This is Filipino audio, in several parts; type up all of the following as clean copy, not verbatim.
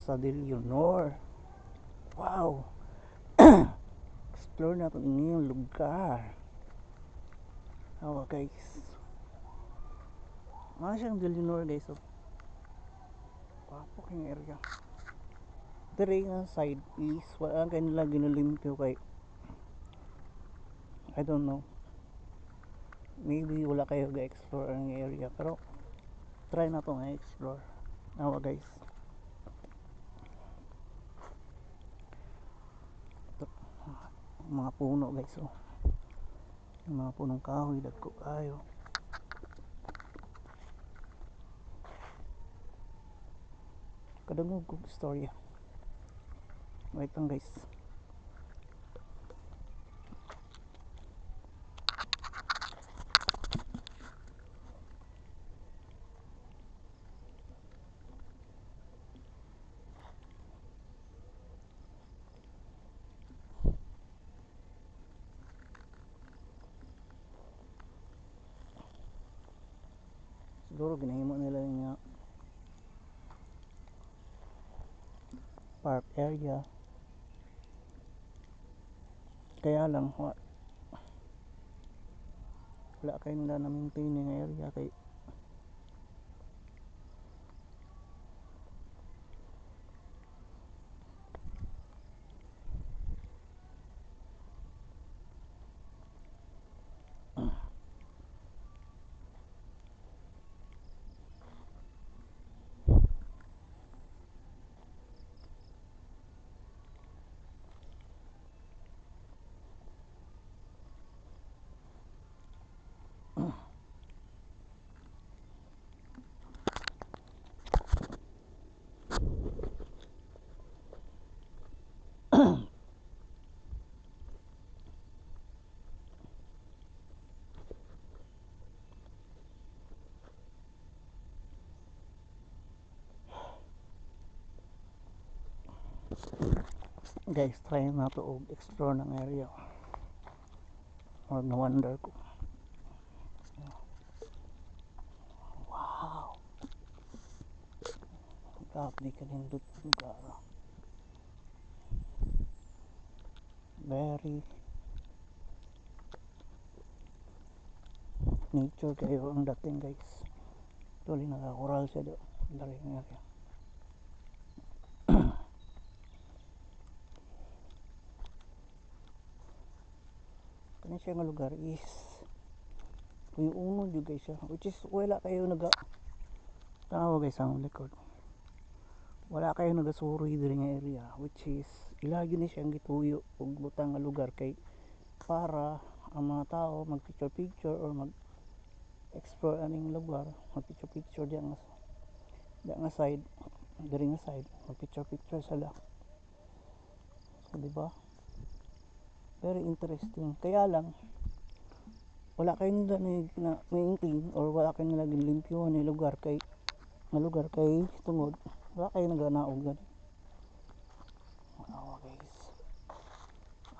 Sa Del Leonor. Wow! Explore natin yung lugar. Oh, guys. Mga siyang Del Leonor, guys. So, papok yung area. Dire nga side is wala kayo nila ginalimpyo kay I don't know. Maybe wala kayo ga-explore ang area. Pero try na to nga explore. Awa, guys. Ito, mga puno, guys. Oh. Yung mga punong kahoy, dagko kayo. Kadangog kong istorya. Wait lang, guys. Siguro ginahimo nila yung park area. Kaya lang wala kayo nila na maintain yung area kay guys, try na to og explore ng area or na wonder ko. Wow, grabe ka nindot lugar. Very nature kayo ang dating, guys. Tuloy nakakural siya do dari ng area. Kani siya nga lugar is yung uno jud guys siya, which is wala kayo naga tawag guys ang likod. Wala kayo nagasuri diri nga area, which is ilagi ni siyang gituyo og butang nga lugar kay para ang mga tao mag picture picture or mag explore aning lugar, mag picture picture diyan nga side, diri nga side mag picture picture sila. So di ba? Very interesting. Kaya lang wala kayo nila na maintain or wala kayo nila ginlimpyuhan ni lugar kay tungod wala kayo naganaog gani. Awa, guys.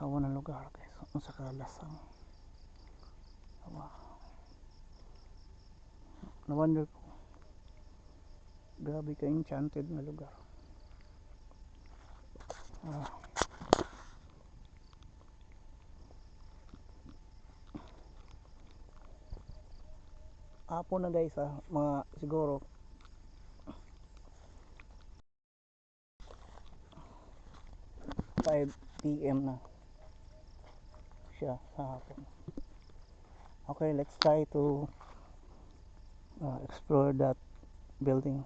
Awa ng lugar, guys. Ang sa kalasang. Awa. Na-wonder ko. Grabe ka enchanted na lugar. Awa. Apo na guys mga siguro 5 PM na siya sa hapon. Okay, let's try to explore that building.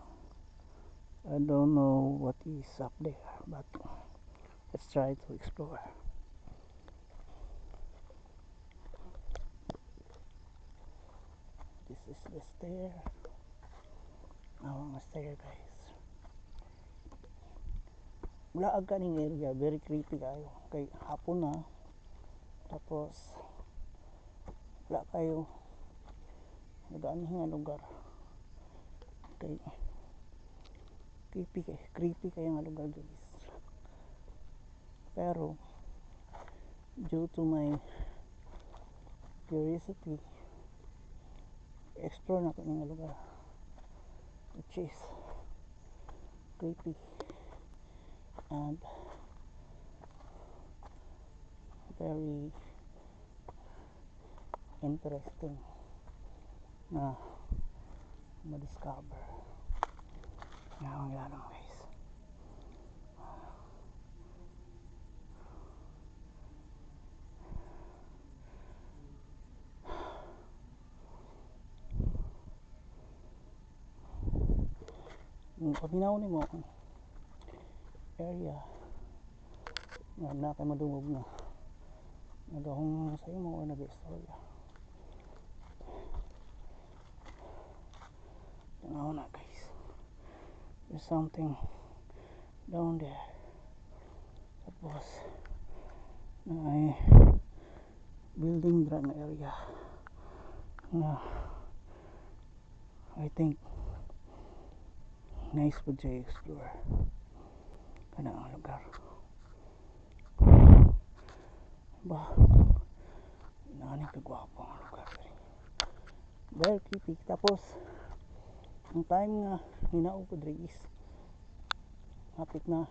I don't know what is up there, but let's try to explore. This is the stair. Ang stair, guys. Wala ang kaning area, very creepy kayo. Kay hapon na, tapos wala kayo nagaanihin nga lugar. Kay creepy kayo nga lugar, guys. Pero due to my curiosity, explore na ko nga lugar, which is creepy. and very interesting na ma-discover. Lalong guys. Yung paminaw ni mo area na kay madungog na nagahong sa imo o nag-istorya. Tanaw na guys, there's something down there. Tapos na ay building dran area na I think nice po siya explore kana ang lugar ba. Nani kagwapo ang lugar, very creepy. Tapos ang time nga hinaog ko dre is hapit na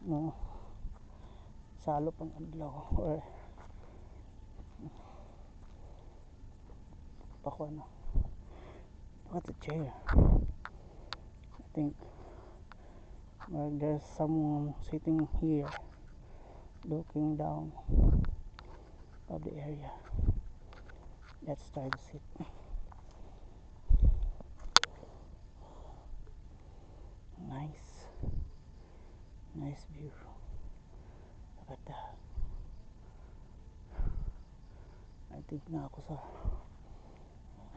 no salo pang adlaw or pako na. Look at the chair. I think there's someone sitting here looking down of the area. Let's try to sit. Nice view. Look at that. I think na ako sa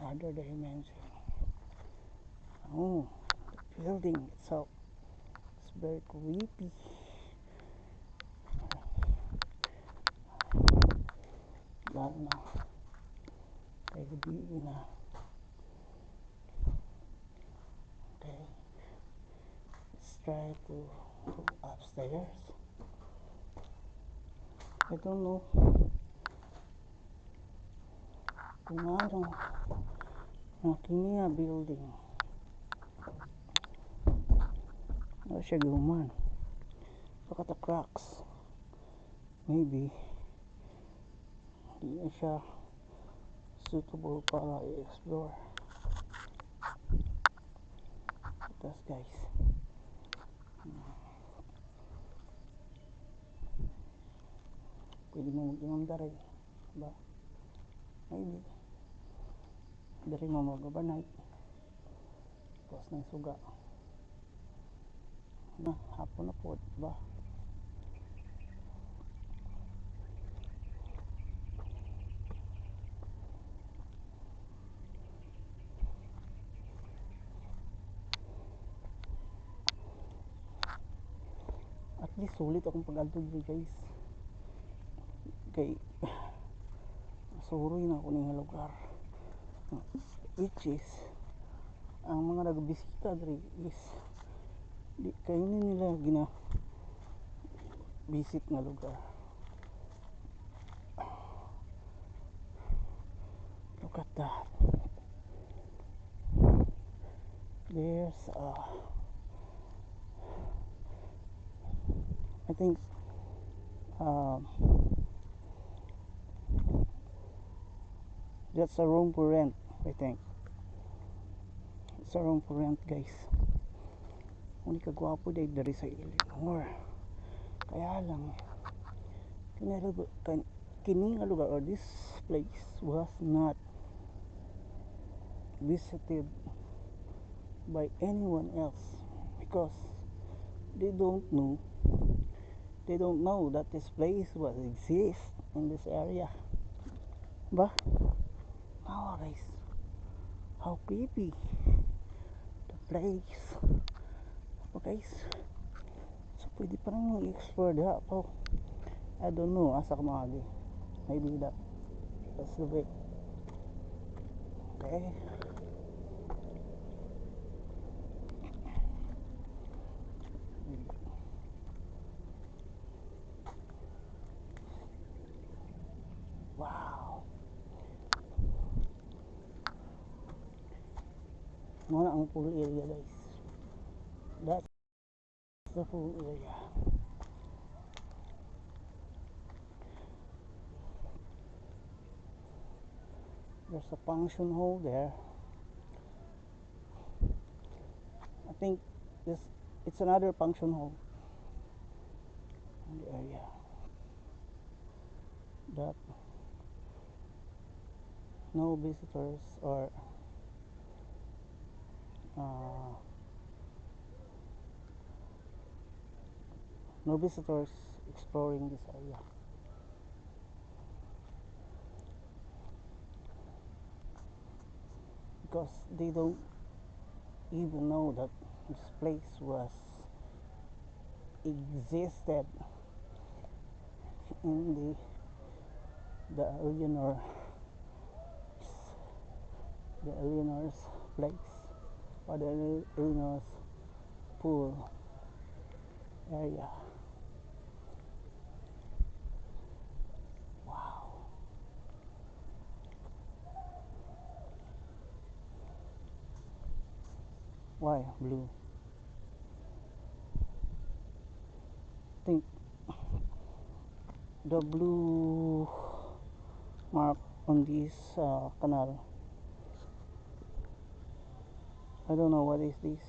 other dimension. Oh, the building itself is very creepy. Lalo na kay gabi na. Okay, let's try to go upstairs. I don't know kung anong kini nga building na siya guman. Look at the cracks. Maybe hindi na siya suitable para i-explore. That's guys. Pwede mo mag-inom dari ba? Maybe dari mo mag-overnight tapos ng suga na hapon na po ba. At least sulit akong pag-adto dito guys kay suroy na ako ng lugar which is ang mga nagbisita diri is di kayo nila gina visit nga lugar. Look at that. There's I think that's a room for rent. I think it's a room for rent guys. Uni kagwapo dahil dari sa Illinois. Kaya lang kini nga lugar or this place was not visited by anyone else because they don't know that this place was exist in this area ba. Now guys, how creepy the place. Okay guys, so pwede pa rin mag-explore diha po. I don't know asa ka maagi. Maybe that's the way. Okay, wow, muna ang pool area guys. That's the pool area. There's a function hall there. I think this it's another function hall in the area that no visitors or no visitors exploring this area. Because they don't even know that this place was existed in the Eleanor's place or the Eleanor's pool area. Wow. Why blue? I think the blue mark on this canal, I don't know what is this.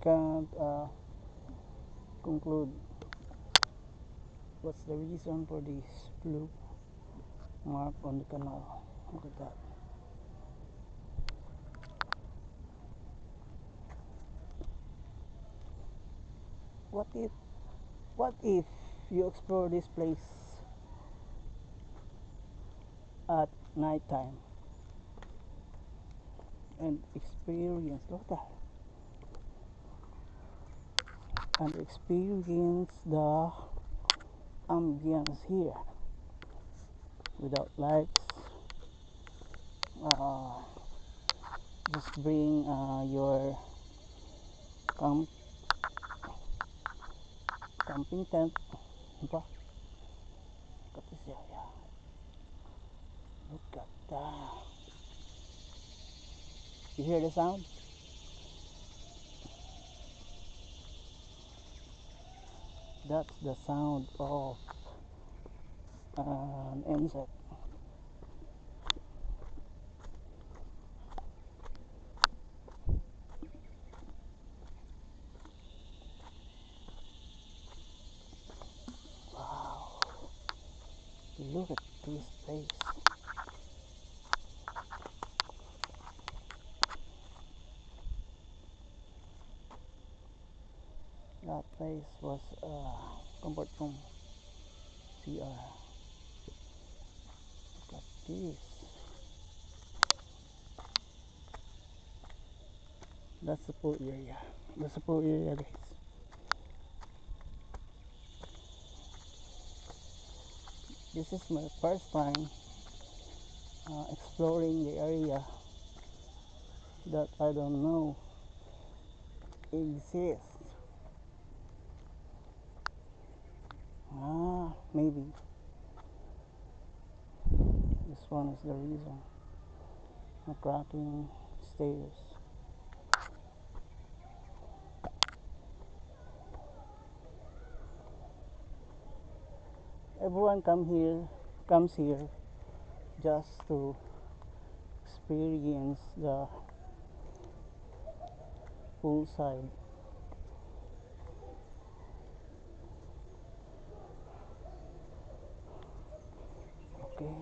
Can't conclude what's the reason for this blue mark on the canal. Look at that. What if you explore this place at night time and experience, look at that, and experience the ambience here without lights. Just bring your camping tent. Look at this area. Look at that. You hear the sound? That's the sound of an insect. Wow. Look at this place. That place was comfort room. CR. Look at this. That's the pool area. That's the pool area, guys. This is my first time exploring the area that I don't know exists. Maybe this one is the reason. The cracking stairs. Everyone comes here just to experience the poolside. Okay.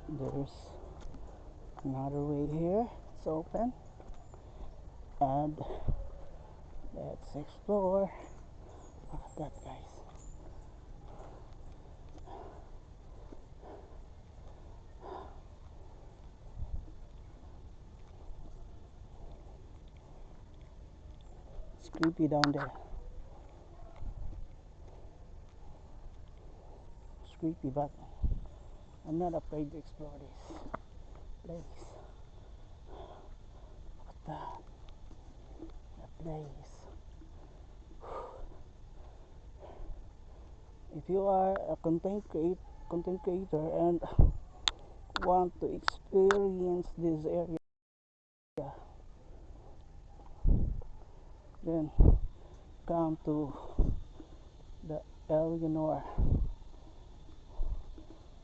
There's another way here. It's open. And let's explore. Look at that, guys. It's creepy down there. It's creepy, but I'm not afraid to explore this place. Look at that. That place. If you are a content creator and want to experience this area, then come to the Eleanor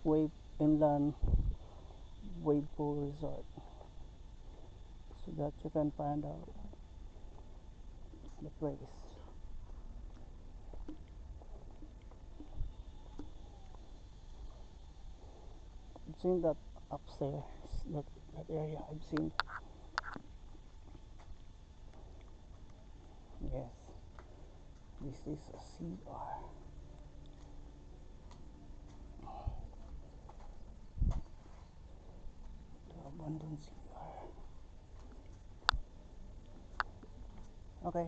Wave Inland Wave Pool Resort, so that you can find out the place. I've seen that upstairs, that area. I've seen. Yes, this is a CR. The abandoned CR. Okay,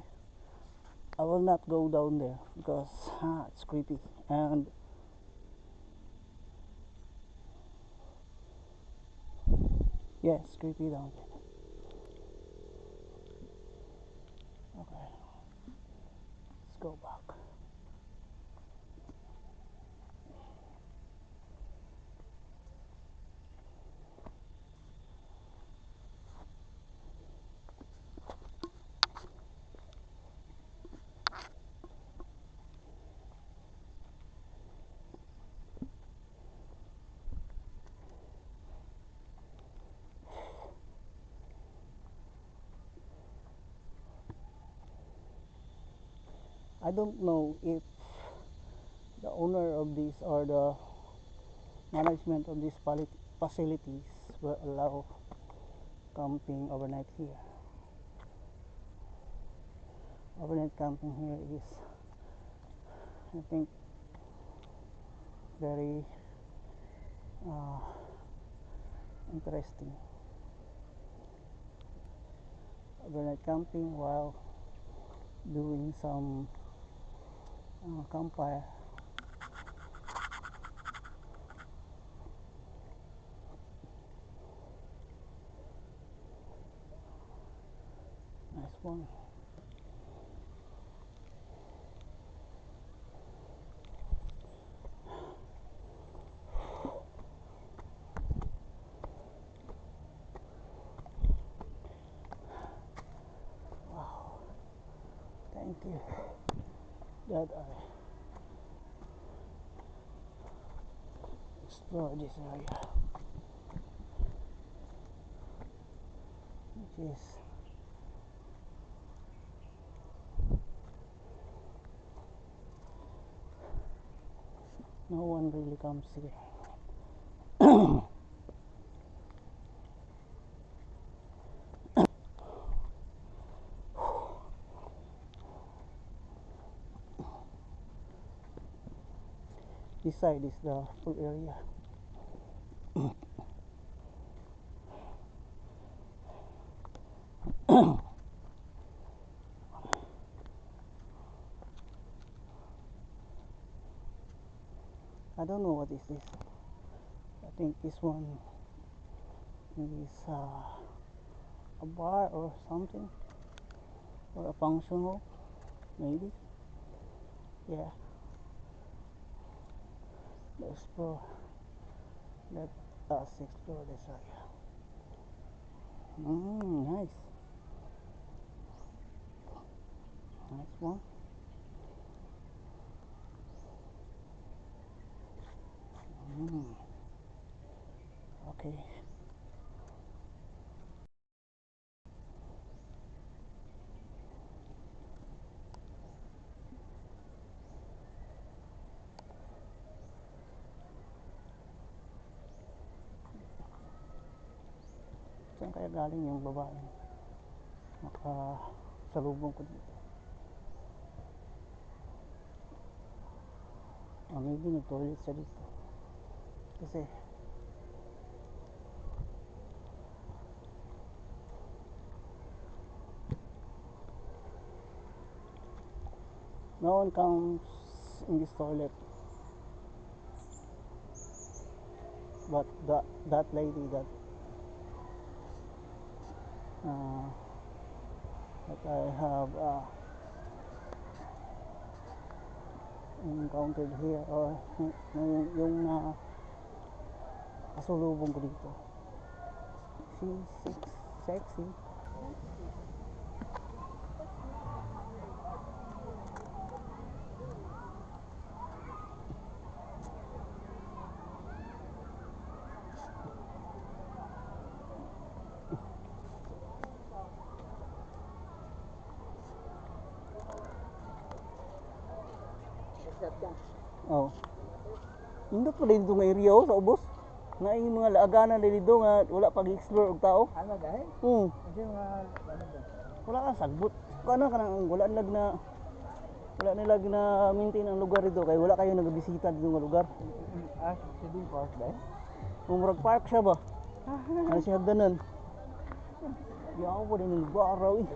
I will not go down there because it's creepy, and yeah, it's creepy down there. Okay, let's go back. I don't know if the owner of this or the management of these facilities will allow camping overnight here. Overnight camping here is, I think, very uh, interesting. Overnight camping while doing some campfire. Nice one. Wow, thank you that I explore this area, which is no one really comes here. This side is the pool area. I don't know what is this. I think this one is a bar or something, or a function hall, maybe. Yeah. Let's explore. Let us explore this area. Nice. Nice one. Okay. Saan kaya galing yung babae? Salubong ko dito. Maybe nag-toilet siya dito. Kasi no one comes in this toilet, but that lady uh, that I have encountered here, or yung kasulubong ko dito. She's sexy. Oh. Indot pa dito nga area oh, sa ubos. Nga yung mga laaganan dito nga wala pag-explore og tao. Ano dahil? Kasi mga ano ba? Wala ka sagbot. Kana kanang wala nilag na maintain ang lugar dito kay wala kayo nagbisita dito nga lugar. Sa Dean Park dahil? Umrag park siya ba? Ano siya hagdanan? Di ako pa din ng baraw eh.